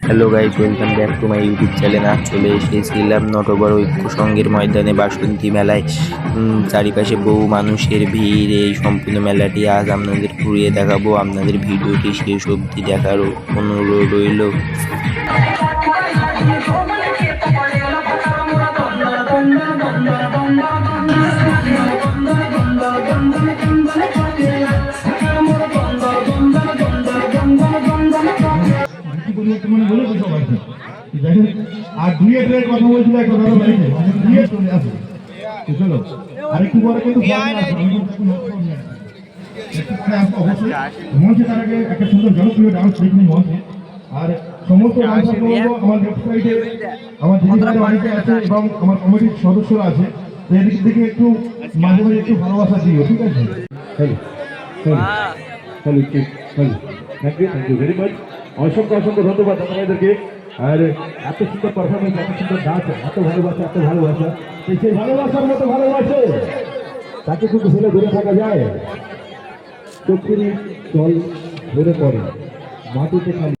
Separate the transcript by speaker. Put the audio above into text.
Speaker 1: Hello guys, welcome back to my YouTube channel. আজ চলে এসেছিলাম নটবর ঐক্য সংঘের ময়দানে বাসন্তী মেলায়। চারিপাশে বহু মানুষের ভিড়। এই সম্পূর্ণ মেলাটি আজ আপনাদের ঘুরিয়ে দেখাবো। আপনাদের ভিডিওটি শেষ অবধি দেখার অনুরোধ রইল।
Speaker 2: আর ডুয়েটের কথা বলছিল একটা দাদা বাড়িতে ডুয়েট চলে আসে চলো আরেকটু পরে কিন্তু অবশ্যই মঞ্চে তার আগে একটা সুন্দর জনপ্রিয় ডান্স দেখুন মঞ্চে। আর সমস্ত ডান্সার আমার ওয়েবসাইটে আমার দিদিভাইরা বাড়িতে আছে এবং আমার কমিটির সদস্যরা আছে। তো এদিক থেকে একটু মাঝে মাঝে একটু ভালোবাসা দিও, ঠিক আছে? Hello hello hello thank you very much. অসংখ্য অসংখ্য ধন্যবাদ আপনাদেরকে। আর এত সুন্দর পারফরমেন্স, এত সুন্দর নাচ, এত ভালোবাসা সেই ভালোবাসার মতো ভালোবাসে তাকে কিন্তু ফেলে দূরে থাকা যায়? চোখের জল ধরে পড়ে মাটিতে খালি।